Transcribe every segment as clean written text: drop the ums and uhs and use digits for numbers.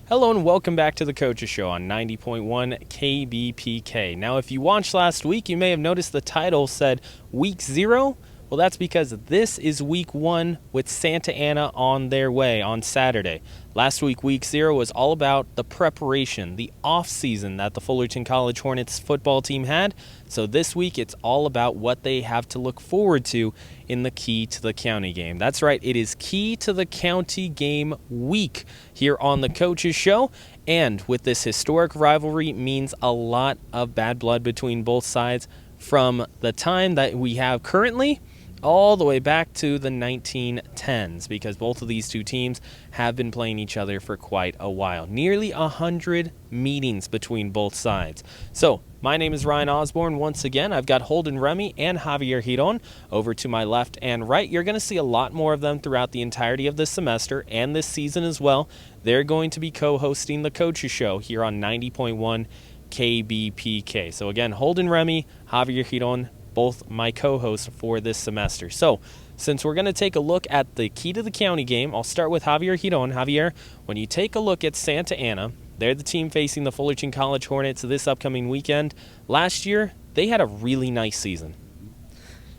Hello and welcome back to the Coaches Show on 90.1 KBPK. Now, if you watched last week, you may have noticed the title said Week 0. Well, that's because this is Week 1 with Santa Ana on their way on Saturday. Last week, Week 0 was all about the preparation, the off-season that the Fullerton College Hornets football team had. So this week, it's all about what they have to look forward to in the Key to the County game. That's right, it is Key to the County game week here on the Coaches Show. And with this historic rivalry means a lot of bad blood between both sides from the time that we have currently all the way back to the 1910s, because both of these two teams have been playing each other for quite a while. Nearly 100 meetings between both sides. So, my name is Ryan Osborne. Once again, I've got Holden Remy and Javier Giron over to my left and right. You're going to see a lot more of them throughout the entirety of this semester and this season as well. They're going to be co-hosting the Coaches Show here on 90.1 KBPK. So again, Holden Remy, Javier Giron, both my co-hosts for this semester. So, since we're going to take a look at the Key to the County game, I'll start with Javier Giron. Javier, when you take a look at Santa Ana, they're the team facing the Fullerton College Hornets this upcoming weekend. Last year, they had a really nice season.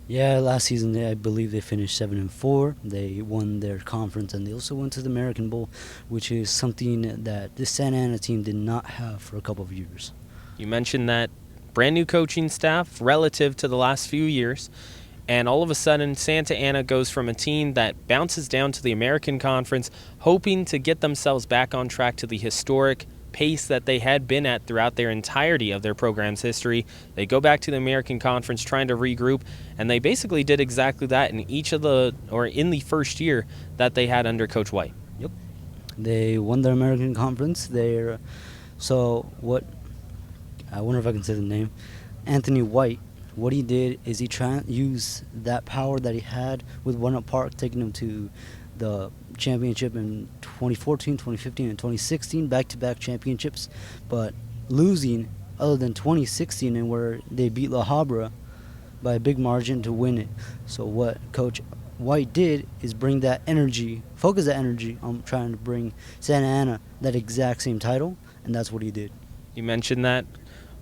Yeah, last season I believe they finished 7-4. They won their conference and they also went to the American Bowl, which is something that the Santa Ana team did not have for a couple of years. You mentioned that brand new coaching staff relative to the last few years, and all of a sudden Santa Ana goes from a team that bounces down to the American Conference, hoping to get themselves back on track to the historic pace that they had been at throughout their entirety of their program's history. They go back to the American Conference trying to regroup, and they basically did exactly that in in the first year that they had under Coach White. Yep. They won the American Conference. I wonder if I can say the name. Anthony White. What he did is he used that power that he had with One-Up Park, taking him to the championship in 2014, 2015, and 2016, back-to-back championships, but losing other than 2016 and where they beat La Habra by a big margin to win it. So what Coach White did is focus that energy on trying to bring Santa Ana that exact same title, and that's what he did. You mentioned that.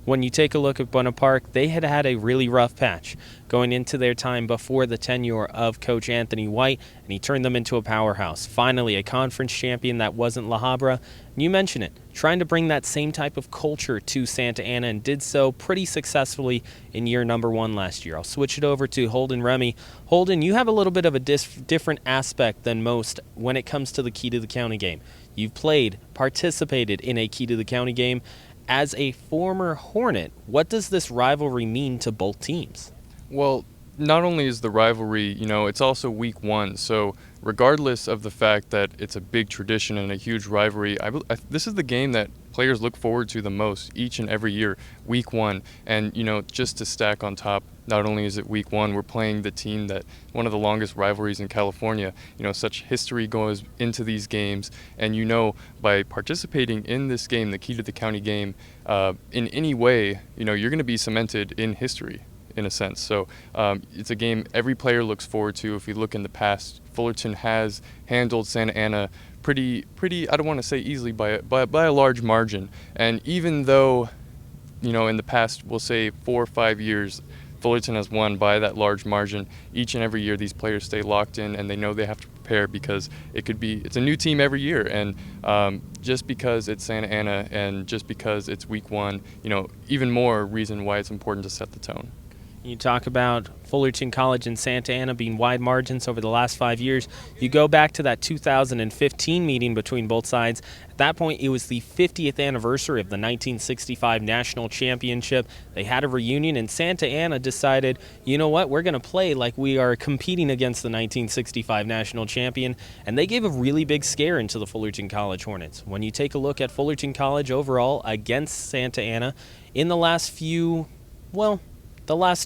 When you take a look at Buena Park, they had a really rough patch going into their time before the tenure of Coach Anthony White, and he turned them into a powerhouse. Finally, a conference champion that wasn't La Habra. And you mentioned it, trying to bring that same type of culture to Santa Ana, and did so pretty successfully in year number 1 last year. I'll switch it over to Holden Remy. Holden, you have a little bit of a different aspect than most when it comes to the Key to the County game. You've participated in a Key to the County game. As a former Hornet, what does this rivalry mean to both teams? Well, not only is the rivalry, it's also week 1. So regardless of the fact that it's a big tradition and a huge rivalry, this is the game that players look forward to the most each and every year, week 1. And, just to stack on top, not only is it week 1, we're playing the team that one of the longest rivalries in California. Such history goes into these games. And, by participating in this game, the Key to the County game, in any way, you're going to be cemented in history, in a sense. So it's a game every player looks forward to. If you look in the past, Fullerton has handled Santa Ana pretty, I don't want to say easily, by a large margin. And even though, in the past, we'll say 4 or 5 years, Fullerton has won by that large margin, each and every year these players stay locked in and they know they have to prepare because it's a new team every year. And just because it's Santa Ana and just because it's week 1, even more reason why it's important to set the tone. You talk about Fullerton College and Santa Ana being wide margins over the last 5 years. You go back to that 2015 meeting between both sides. At that point, it was the 50th anniversary of the 1965 National Championship. They had a reunion, and Santa Ana decided, you know what, we're going to play like we are competing against the 1965 National Champion, and they gave a really big scare into the Fullerton College Hornets. When you take a look at Fullerton College overall against Santa Ana, in the last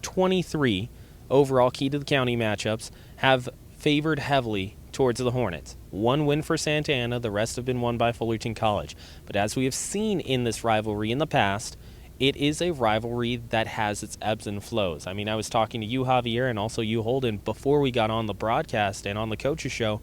23 overall Key to the County matchups have favored heavily towards the Hornets. 1 win for Santa Ana, the rest have been won by Fullerton College. But as we have seen in this rivalry in the past, it is a rivalry that has its ebbs and flows. I mean, I was talking to you, Javier, and also you, Holden, before we got on the broadcast and on the Coaches Show.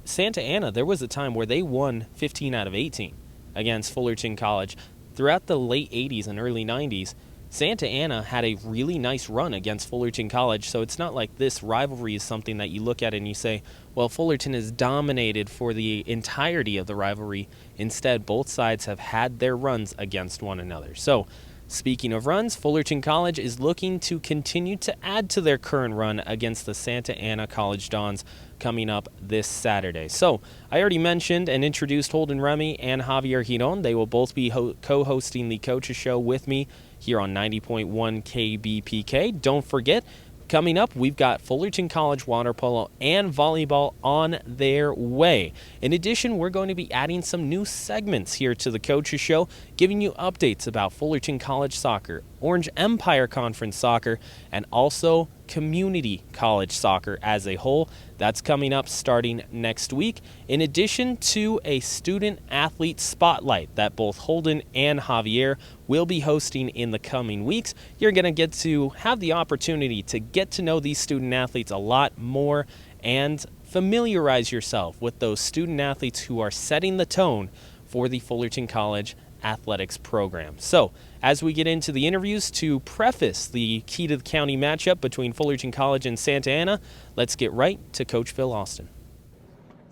Santa Ana, there was a time where they won 15 out of 18 against Fullerton College. Throughout the late 80s and early 90s, Santa Ana had a really nice run against Fullerton College, so it's not like this rivalry is something that you look at and you say, well, Fullerton is dominated for the entirety of the rivalry. Instead, both sides have had their runs against one another. So, speaking of runs, Fullerton College is looking to continue to add to their current run against the Santa Ana College Dons coming up this Saturday. So, I already mentioned and introduced Holden Remy and Javier Giron. They will both be co-hosting the Coaches Show with me here on 90.1 KBPK. Don't forget, coming up, we've got Fullerton College water polo and volleyball on their way. In addition, we're going to be adding some new segments here to the Coaches Show, giving you updates about Fullerton College soccer, Orange Empire Conference soccer, and also community college soccer as a whole. That's coming up starting next week, in addition to a student athlete spotlight that both Holden and Javier will be hosting in the coming weeks. You're going to get to have the opportunity to get to know these student athletes a lot more and familiarize yourself with those student athletes who are setting the tone for the Fullerton College athletics program. So, as we get into the interviews to preface the Key to the County matchup between Fullerton College and Santa Ana, let's get right to Coach Phil Austin.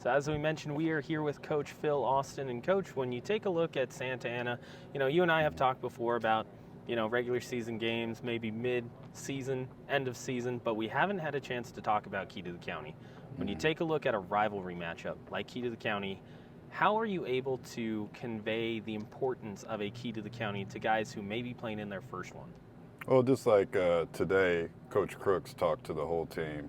So as we mentioned, we are here with Coach Phil Austin. And Coach, when you take a look at Santa Ana, you and I have talked before about, regular season games, maybe mid-season, end of season, but we haven't had a chance to talk about Key to the County. When you take a look at a rivalry matchup like Key to the County, how are you able to convey the importance of a Key to the County to guys who may be playing in their first one? Well, just like today, Coach Crooks talked to the whole team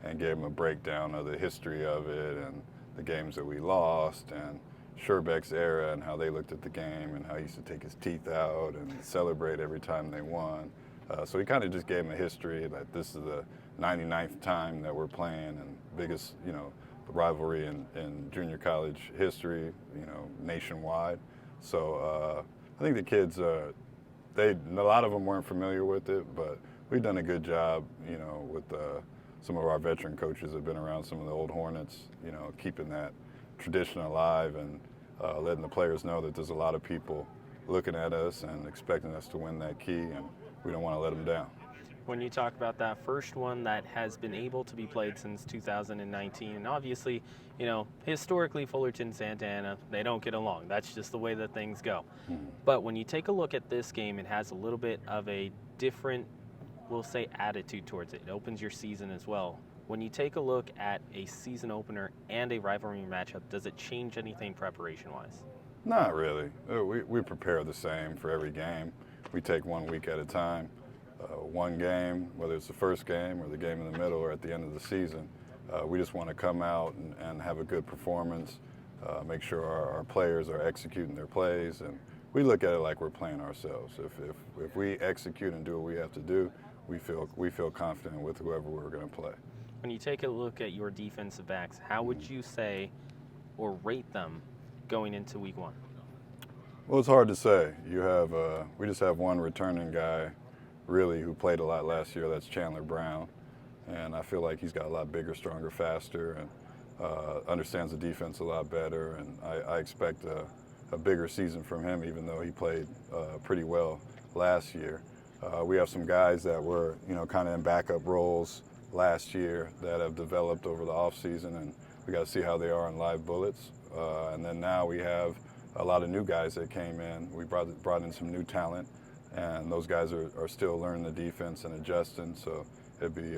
and gave them a breakdown of the history of it and the games that we lost and Sherbeck's era and how they looked at the game and how he used to take his teeth out and celebrate every time they won. So he kind of just gave them a history that this is the 99th time that we're playing and biggest, rivalry in junior college history, nationwide. So I think the kids, a lot of them weren't familiar with it, but we've done a good job, with some of our veteran coaches have been around some of the old Hornets, keeping that tradition alive and letting the players know that there's a lot of people looking at us and expecting us to win that key, and we don't want to let them down. When you talk about that first one that has been able to be played since 2019, and obviously, historically Fullerton, Santa Ana, they don't get along. That's just the way that things go. Mm-hmm. But when you take a look at this game, it has a little bit of a different, we'll say, attitude towards it. It opens your season as well. When you take a look at a season opener and a rivalry matchup, does it change anything preparation-wise? Not really. We prepare the same for every game. We take 1 week at a time. One game, whether it's the first game or the game in the middle or at the end of the season, we just want to come out and have a good performance, make sure our players are executing their plays, and we look at it like we're playing ourselves. If we execute and do what we have to do, we feel confident with whoever we're going to play. When you take a look at your defensive backs, how would you say or rate them going into week one? Well, it's hard to say. We just have one returning guy, really, who played a lot last year. That's Chandler Brown, and I feel like he's got a lot bigger, stronger, faster, and understands the defense a lot better. And I expect a bigger season from him, even though he played pretty well last year. We have some guys that were, kind of in backup roles last year that have developed over the offseason, and we got to see how they are in live bullets. And then now we have a lot of new guys that came in. We brought in some new talent, and those guys are still learning the defense and adjusting. So it'd be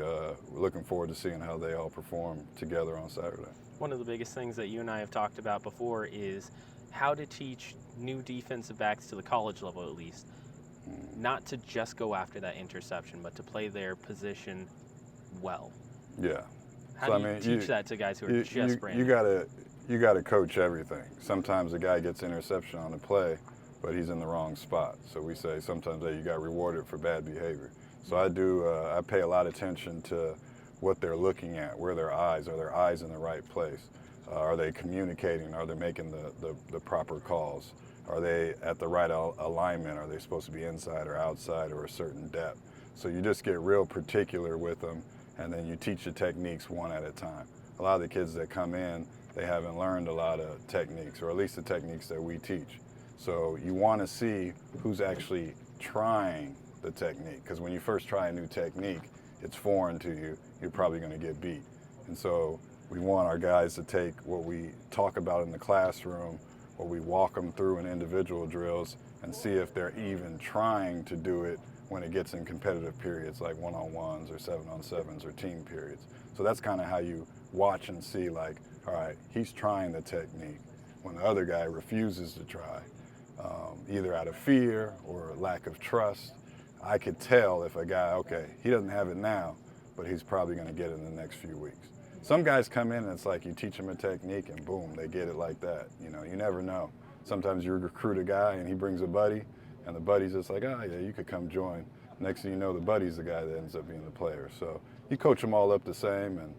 looking forward to seeing how they all perform together on Saturday. One of the biggest things that you and I have talked about before is how to teach new defensive backs to the college level, at least, not to just go after that interception, but to play their position well. Yeah. How do you teach that to guys who are just brand new? You got to coach everything. Sometimes a guy gets interception on a play, but he's in the wrong spot. So we say sometimes that you got rewarded for bad behavior. So I pay a lot of attention to what they're looking at, where their eyes, are their eyes in the right place? Are they communicating? Are they making the proper calls? Are they at the right alignment? Are they supposed to be inside or outside or a certain depth? So you just get real particular with them, and then you teach the techniques one at a time. A lot of the kids that come in, they haven't learned a lot of techniques, or at least the techniques that we teach. So you want to see who's actually trying the technique, because when you first try a new technique, it's foreign to you, you're probably going to get beat. And so we want our guys to take what we talk about in the classroom, or we walk them through in individual drills, and see if they're even trying to do it when it gets in competitive periods like one-on-ones or 7-on-7s or team periods. So that's kind of how you watch and see, like, all right, he's trying the technique when the other guy refuses to try, either out of fear or lack of trust. I could tell if a guy, okay, he doesn't have it now, but he's probably going to get it in the next few weeks. Some guys come in and it's like you teach them a technique and boom, they get it like that. You know, you never know. Sometimes you recruit a guy and he brings a buddy, and the buddy's just like, oh yeah, you could come join. Next thing you know, the buddy's the guy that ends up being the player. So you coach them all up the same and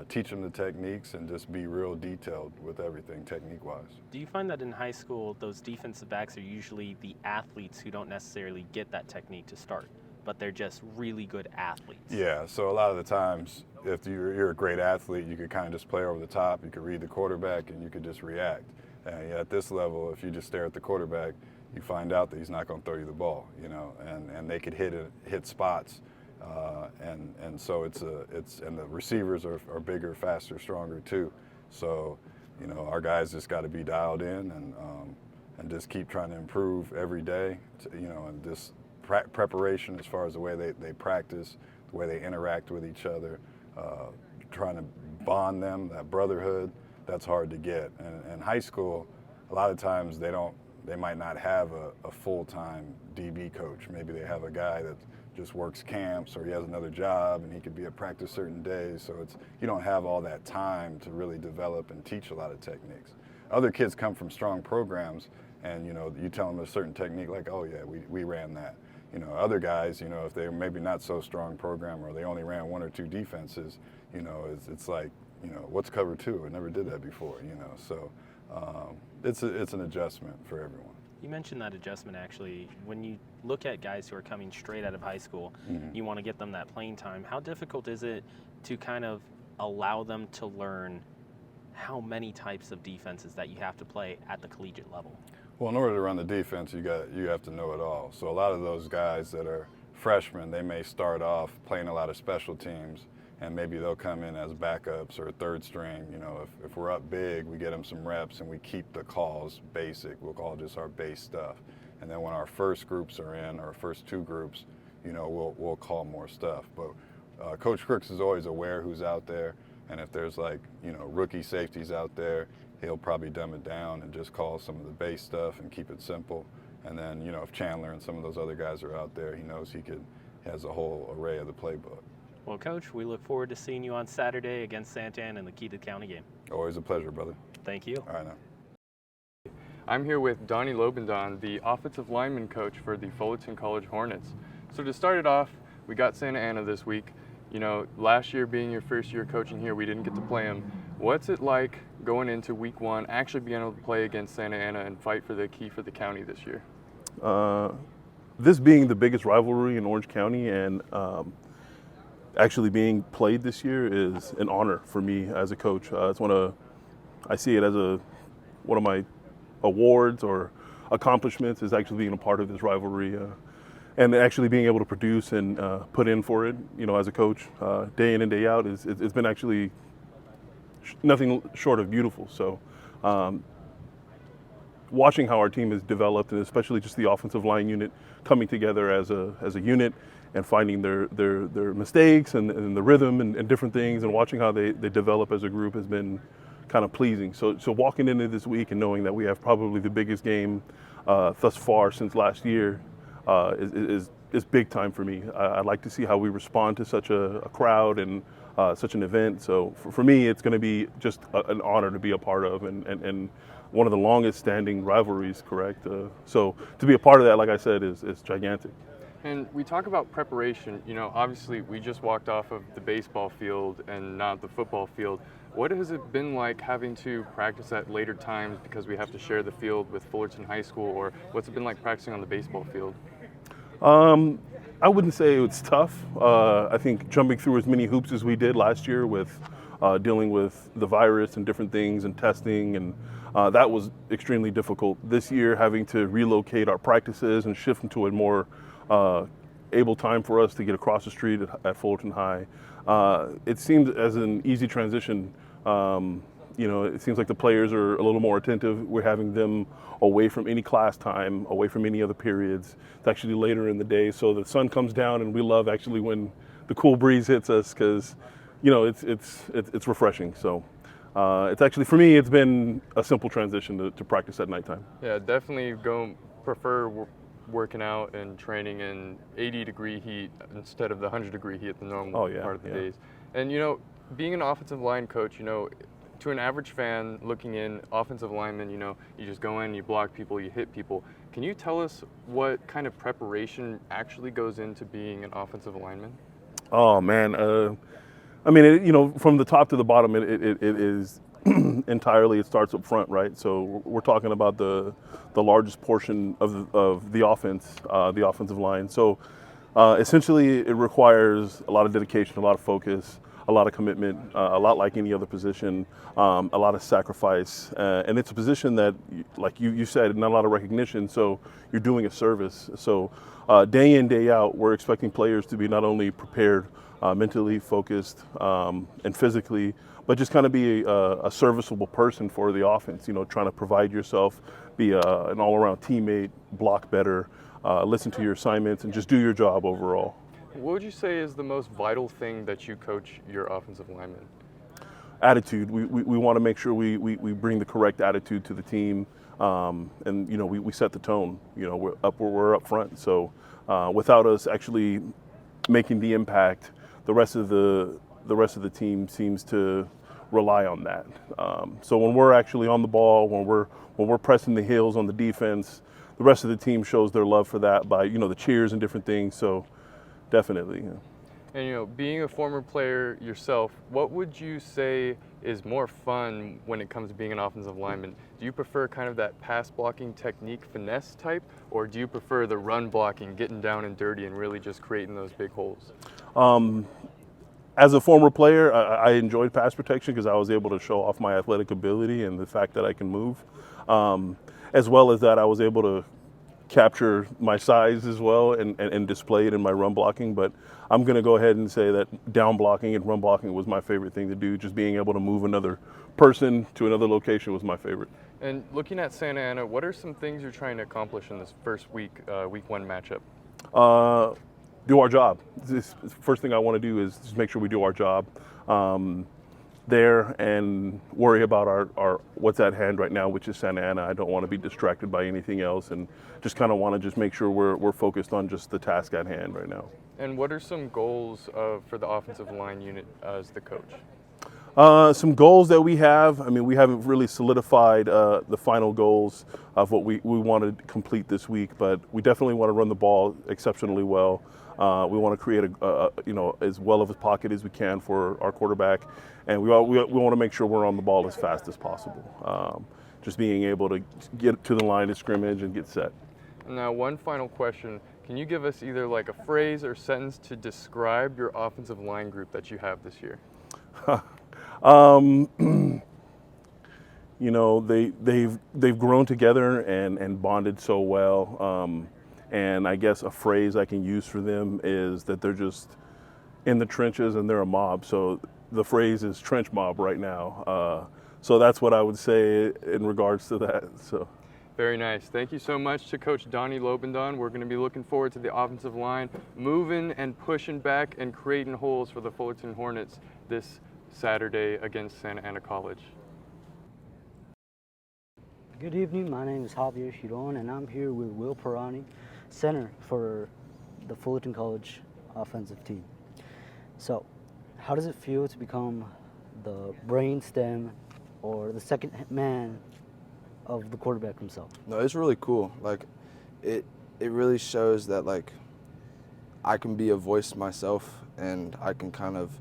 teach them the techniques and just be real detailed with everything technique-wise. Do you find that in high school, those defensive backs are usually the athletes who don't necessarily get that technique to start, but they're just really good athletes? Yeah, so a lot of the times, if you're a great athlete, you could kind of just play over the top, you could read the quarterback, and you could just react. And at this level, if you just stare at the quarterback, you find out that he's not going to throw you the ball, you know, and they could hit spots. And so it's and the receivers are bigger, faster, stronger too. So, you know, our guys just got to be dialed in and just keep trying to improve every day. You know, and this preparation as far as the way they practice, the way they interact with each other, trying to bond them, that brotherhood, that's hard to get. And in high school, a lot of times they might not have a full-time DB coach. Maybe they have a guy that just works camps, or he has another job and he could be at practice certain days. So you don't have all that time to really develop and teach a lot of techniques. Other kids come from strong programs and, you know, you tell them a certain technique like, oh yeah, we ran that. You know, other guys, you know, if they're maybe not so strong program or they only ran one or two defenses, you know, it's like, you know, what's cover two? I never did that before, you know. So it's an adjustment for everyone. You mentioned that adjustment actually. When you look at guys who are coming straight out of high school, you want to get them that playing time. How difficult is it to kind of allow them to learn how many types of defenses that you have to play at the collegiate level? Well, in order to run the defense, you have to know it all. So a lot of those guys that are freshmen, they may start off playing a lot of special teams, and maybe they'll come in as backups or third string. You know, if we're up big, we get them some reps and we keep the calls basic. We'll call just our base stuff. And then when our first groups are in, our first two groups, you know, we'll call more stuff. But Coach Crooks is always aware who's out there, and if there's like, you know, rookie safeties out there, he'll probably dumb it down and just call some of the base stuff and keep it simple. And then, you know, if Chandler and some of those other guys are out there, he knows he has a whole array of the playbook. Well, Coach, we look forward to seeing you on Saturday against Santa Ana in the Keita County game. Always a pleasure, brother. Thank you. All right, now. I'm here with Donnie Lobendon, the offensive lineman coach for the Fullerton College Hornets. So to start it off, we got Santa Ana this week. You know, last year being your first year coaching here, we didn't get to play them. What's it like going into week one, actually being able to play against Santa Ana and fight for the key for the county this year? This being the biggest rivalry in Orange County and actually being played this year is an honor for me as a coach. I see it as one of my awards or accomplishments is actually being a part of this rivalry and actually being able to produce and put in for it, you know, as a coach, day in and day out. It's been actually nothing short of beautiful. So watching how our team has developed, and especially just the offensive line unit coming together as a unit and finding their mistakes and the rhythm and different things, and watching how they develop as a group has been kind of pleasing. So walking into this week and knowing that we have probably the biggest game thus far since last year is big time for me. I'd like to see how we respond to such a crowd and such an event. So for me, it's going to be just an honor to be a part of and one of the longest standing rivalries, correct? So to be a part of that, like I said, is gigantic. And we talk about preparation. You know, obviously we just walked off of the baseball field and not the football field. What has it been like having to practice at later times because we have to share the field with Fullerton High School, or what's it been like practicing on the baseball field? I wouldn't say it's tough. I think jumping through as many hoops as we did last year with dealing with the virus and different things and testing, and that was extremely difficult. This year, having to relocate our practices and shift into a more able time for us to get across the street at Fullerton High, it seemed as an easy transition. It seems like the players are a little more attentive. We're having them away from any class time, away from any other periods. It's actually later in the day, so the sun comes down, and we love actually when the cool breeze hits us, because it's refreshing. So it's actually, for me, it's been a simple transition to practice at nighttime. Yeah, definitely prefer working out and training in 80-degree heat instead of the 100-degree heat the normal part of the days. And being an offensive line coach, to an average fan looking in, offensive lineman, you just go in, you block people, you hit people. Can you tell us what kind of preparation actually goes into being an offensive lineman? Oh man, from the top to the bottom, it is entirely. It starts up front, right? So we're talking about the largest portion of the offense, the offensive line. So essentially, it requires a lot of dedication, a lot of focus, a lot of commitment, a lot like any other position, a lot of sacrifice, and it's a position that, like you said, not a lot of recognition. So you're doing a service. So day in, day out, we're expecting players to be not only prepared, mentally focused, and physically, but just kind of be a serviceable person for the offense. Trying to provide yourself, be an all-around teammate, block better, listen to your assignments, and just do your job overall. What would you say is the most vital thing that you coach your offensive linemen? Attitude. We want to make sure we bring the correct attitude to the team, and we set the tone. We're up front. So without us actually making the impact, the rest of the team seems to rely on that. So when we're actually on the ball, when we're pressing the heels on the defense, the rest of the team shows their love for that by the cheers and different things. So definitely. Yeah. And being a former player yourself, what would you say is more fun when it comes to being an offensive lineman? Do you prefer kind of that pass blocking technique finesse type, or do you prefer the run blocking, getting down and dirty and really just creating those big holes? As a former player, I enjoyed pass protection because I was able to show off my athletic ability and the fact that I can move. As well as that, I was able to capture my size as well and display it in my run blocking. But I'm going to go ahead and say that down blocking and run blocking was my favorite thing to do. Just being able to move another person to another location was my favorite. And looking at Santa Ana, what are some things you're trying to accomplish in this first week one matchup? Do our job. First thing I want to do is just make sure we do our job there and worry about our what's at hand right now, which is Santa Ana. I don't want to be distracted by anything else, and just kind of want to just make sure we're focused on just the task at hand right now. And what are some goals for the offensive line unit as the coach? Some goals that we have. We haven't really solidified the final goals of what we want to complete this week, but we definitely want to run the ball exceptionally well. We want to create as well of a pocket as we can for our quarterback, and we want to make sure we're on the ball as fast as possible. Just being able to get to the line of scrimmage and get set. Now, one final question. Can you give us either like a phrase or sentence to describe your offensive line group that you have this year? They've grown together and bonded so well. And I guess a phrase I can use for them is that they're just in the trenches and they're a mob. So the phrase is trench mob right now. So that's what I would say in regards to that. So. Very nice. Thank you so much to Coach Donnie Lobendon. We're going to be looking forward to the offensive line moving and pushing back and creating holes for the Fullerton Hornets this Saturday against Santa Ana College. Good evening. My name is Javier Chiron, and I'm here with Will Pirani, center for the Fullerton College offensive team. So, how does it feel to become the brain stem or the second man of the quarterback himself? No, it's really cool. It really shows that I can be a voice myself, and I can kind of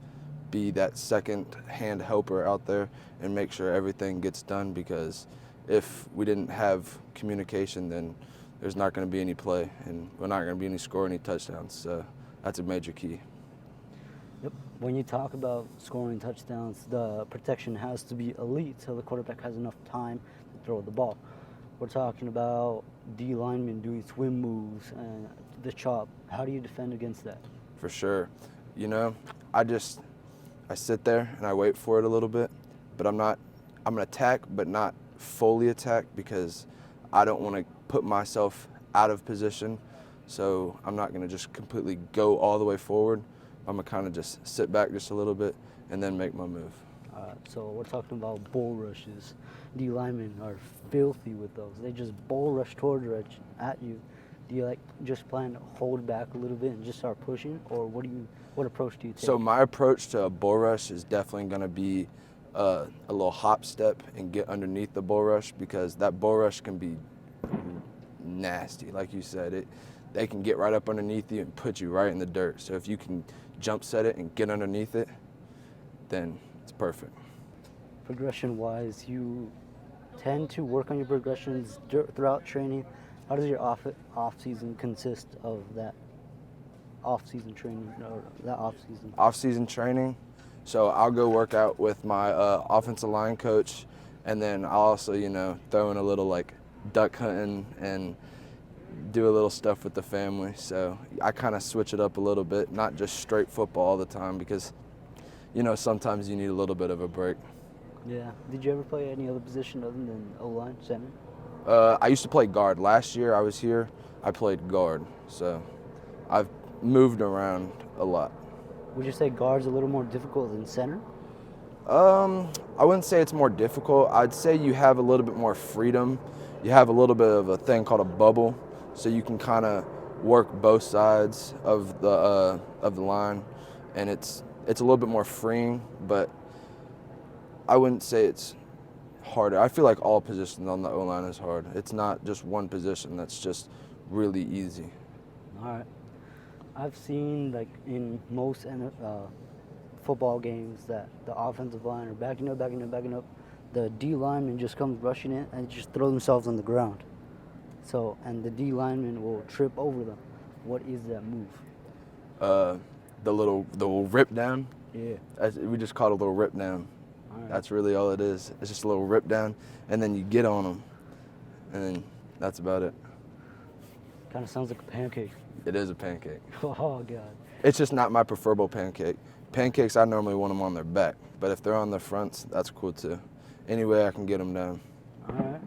be that second hand helper out there and make sure everything gets done, because if we didn't have communication, then there's not going to be any play, and we're not going to be any score, any touchdowns. So that's a major key. Yep. When you talk about scoring touchdowns, the protection has to be elite so the quarterback has enough time to throw the ball. We're talking about D linemen doing swim moves and the chop. How do you defend against that? For sure. You know, I sit there and I wait for it a little bit, but I'm going to attack, but not fully attack because I don't want to put myself out of position. So I'm not going to just completely go all the way forward. I'm going to kind of just sit back just a little bit and then make my move. So we're talking about bull rushes. D linemen are filthy with those. They just bull rush at you. Do you just plan to hold back a little bit and just start pushing, or what approach do you take? So my approach to a bull rush is definitely going to be a little hop step and get underneath the bull rush, because that bull rush can be nasty. Like you said, they can get right up underneath you and put you right in the dirt. So if you can jump set it and get underneath it, then it's perfect. Progression-wise, you tend to work on your progressions throughout training. How does your off-season consist of that off-season training or that off-season? Off-season training, so I'll go work out with my offensive line coach, and then I'll also, throw in a little duck hunting and do a little stuff with the family. So I kind of switch it up a little bit, not just straight football all the time, because, sometimes you need a little bit of a break. Yeah. Did you ever play any other position other than O-line, center? I used to play guard. Last year I was here, I played guard. So I've moved around a lot. Would you say guard's a little more difficult than center? I wouldn't say it's more difficult. I'd say you have a little bit more freedom. You have a little bit of a thing called a bubble, so you can kind of work both sides of the line, and it's a little bit more freeing. But I wouldn't say it's harder. I feel like all positions on the O-line is hard. It's not just one position that's just really easy. All right. I've seen in most football games that the offensive line are backing up. The D lineman just comes rushing in and just throw themselves on the ground. So, and the D lineman will trip over them. What is that move? The little rip down. Yeah. We just call it a little rip down. Right. That's really all it is. It's just a little rip down, and then you get on them, and then that's about it. Kind of sounds like a pancake. It is a pancake. Oh, God. It's just not my preferable pancake. Pancakes, I normally want them on their back, but if they're on their fronts, that's cool too. Any way I can get them down. All right,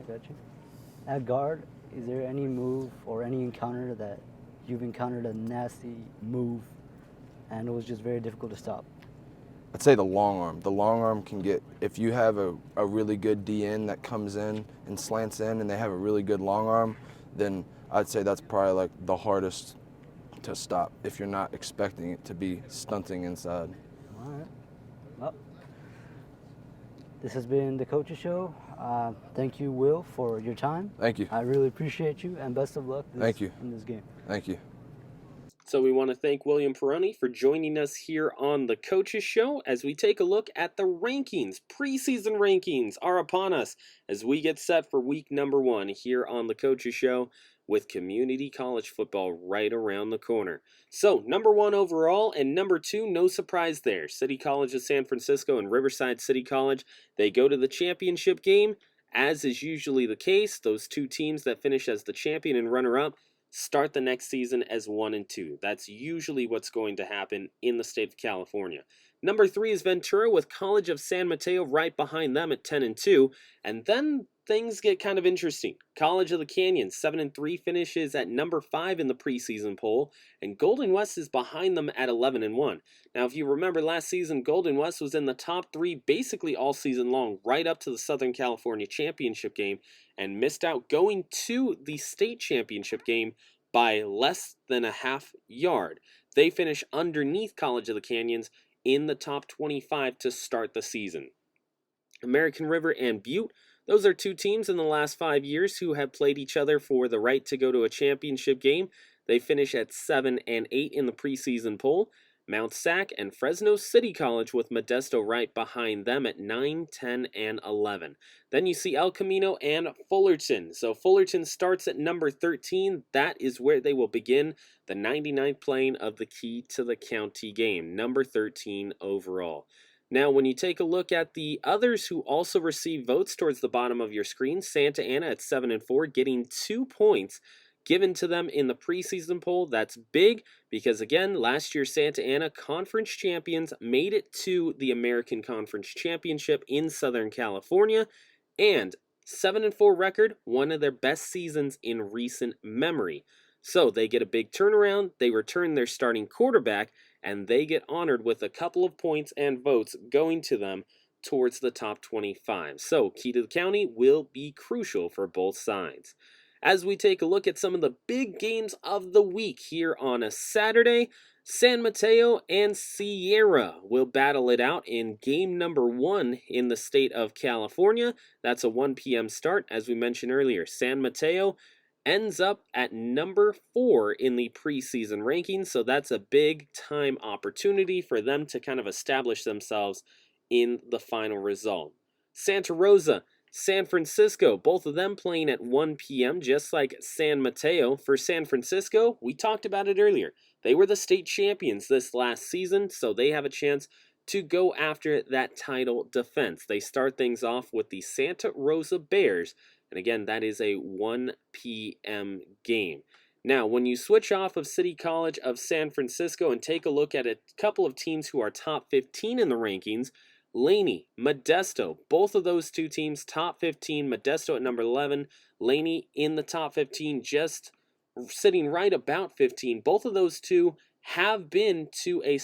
got you. At guard, is there any move or any encounter that you've encountered a nasty move and it was just very difficult to stop? I'd say the long arm. The long arm can get, if you have a really good DN that comes in and slants in and they have a really good long arm, then I'd say that's probably the hardest to stop if you're not expecting it to be stunting inside. All right. Well, this has been the Coaches Show. Thank you, Will, for your time. Thank you. I really appreciate you, and best of luck Thank you. in this game. Thank you. So we want to thank William Peroni for joining us here on the Coaches Show as we take a look at the rankings. Preseason rankings are upon us as we get set for week number 1 here on the Coaches Show, with community college football right around the corner. So, number 1 overall, and number 2, no surprise there. City College of San Francisco and Riverside City College, they go to the championship game. As is usually the case, those two teams that finish as the champion and runner-up start the next season as 1 and 2. That's usually what's going to happen in the state of California. Number 3 is Ventura, with College of San Mateo right behind them at 10 and 2. And then things get kind of interesting. College of the Canyons, 7 and 3, finishes at number 5 in the preseason poll, and Golden West is behind them at 11 and 1. Now, if you remember last season, Golden West was in the top 3 basically all season long, right up to the Southern California Championship game, and missed out going to the state championship game by less than a half yard. They finish underneath College of the Canyons in the top 25 to start the season. American River and Butte, those are two teams in the last 5 years who have played each other for the right to go to a championship game. They finish at 7 and 8 in the preseason poll. Mount Sac, and Fresno City College with Modesto right behind them at 9, 10, and 11. Then you see El Camino and Fullerton. So Fullerton starts at number 13. That is where they will begin the 99th playing of the Key to the County game, number 13 overall. Now, when you take a look at the others who also receive votes towards the bottom of your screen, Santa Ana at 7-4, getting 2 points given to them in the preseason poll. That's big because, again, last year Santa Ana, conference champions, made it to the American Conference Championship in Southern California, and 7-4 record, one of their best seasons in recent memory. So they get a big turnaround, they return their starting quarterback, and they get honored with a couple of points and votes going to them towards the top 25. So Key to the County will be crucial for both sides. As we take a look at some of the big games of the week here on a Saturday, San Mateo and Sierra will battle it out in game number 1 in the state of California. That's a 1 p.m. start. As we mentioned earlier, San Mateo ends up at number 4 in the preseason rankings, so that's a big time opportunity for them to kind of establish themselves in the final result. Santa Rosa, San Francisco, both of them playing at 1 p.m. just like San Mateo. For San Francisco, we talked about it earlier. They were the state champions this last season, so they have a chance to go after that title defense. They start things off with the Santa Rosa Bears, and again, that is a 1 p.m. game. Now, when you switch off of City College of San Francisco and take a look at a couple of teams who are top 15 in the rankings, Laney, Modesto, both of those two teams top 15, Modesto at number 11, Laney in the top 15, just sitting right about 15. Both of those two have been to a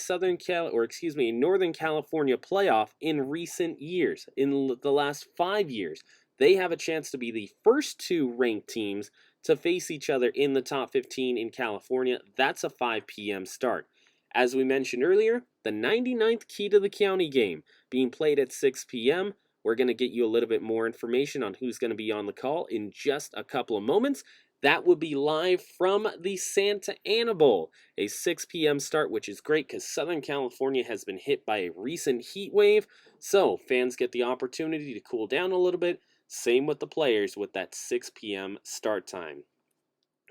Northern California playoff in recent years. In the last 5 years, they have a chance to be the first 2 ranked teams to face each other in the top 15 in California. That's a 5 p.m. start. As we mentioned earlier, the 99th Key to the County game being played at 6 p.m. We're going to get you a little bit more information on who's going to be on the call in just a couple of moments. That will be live from the Santa Ana Bowl, a 6 p.m. start, which is great because Southern California has been hit by a recent heat wave, so fans get the opportunity to cool down a little bit. Same with the players with that 6 p.m. start time.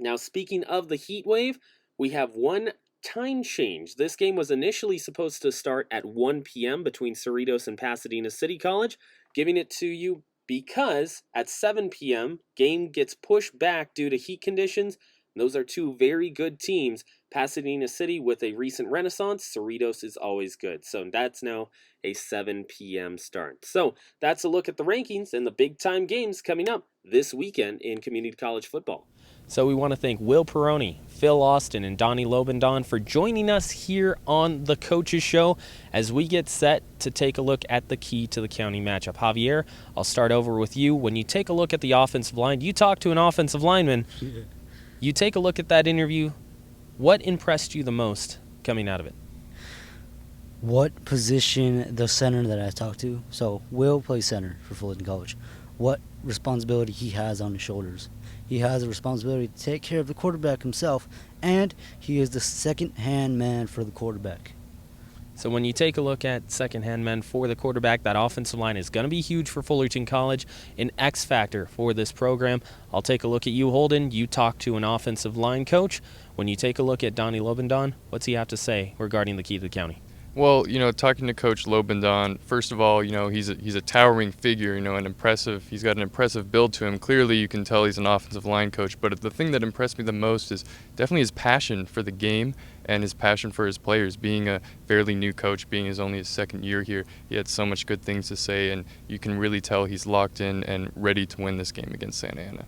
Now, speaking of the heat wave, we have one time change. This game was initially supposed to start at 1 p.m. between Cerritos and Pasadena City College, giving it to you because at 7 p.m. game gets pushed back due to heat conditions. Those are 2 very good teams. Pasadena City with a recent renaissance. Cerritos is always good. So that's now a 7 p.m. start. So that's a look at the rankings and the big time games coming up this weekend in community college football. So we want to thank Will Peroni, Phil Austin, and Donnie Lobendon for joining us here on the Coaches Show as we get set to take a look at the Key to the County matchup. Javier, I'll start over with you. When you take a look at the offensive line, you talk to an offensive lineman. You take a look at that interview. What impressed you the most coming out of it? What position the center that I talked to, so Will plays center for Fullerton College, what responsibility he has on his shoulders. He has a responsibility to take care of the quarterback himself, and he is the second-hand man for the quarterback. So when you take a look at second-hand men for the quarterback, that offensive line is going to be huge for Fullerton College, an X factor for this program. I'll take a look at you, Holden. You talk to an offensive line coach. When you take a look at Donnie Lobendon, what's he have to say regarding the Key to the County? Well, talking to Coach Lobendon, first of all, he's a towering figure, he's got an impressive build to him. Clearly, you can tell he's an offensive line coach, but the thing that impressed me the most is definitely his passion for the game and his passion for his players. Being a fairly new coach, being only his second year here, he had so much good things to say, and you can really tell he's locked in and ready to win this game against Santa Ana.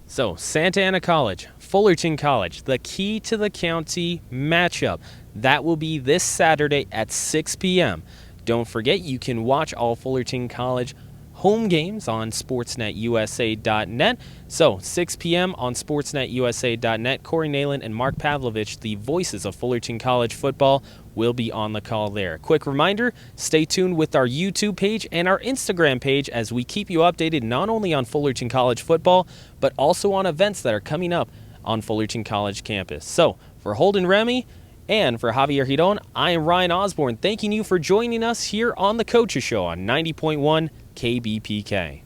So, Santa Ana College, Fullerton College, the Key to the County matchup. That will be this Saturday at 6 p.m. Don't forget, you can watch all Fullerton College home games on sportsnetusa.net. So, 6 p.m. on sportsnetusa.net, Corey Nalen and Mark Pavlovich, the voices of Fullerton College football, will be on the call there. Quick reminder, stay tuned with our YouTube page and our Instagram page as we keep you updated not only on Fullerton College football, but also on events that are coming up on Fullerton College campus. So, for Holden Remy And for Javier Giron, I am Ryan Osborne, thanking you for joining us here on The Coaches Show on 90.1 KBPK.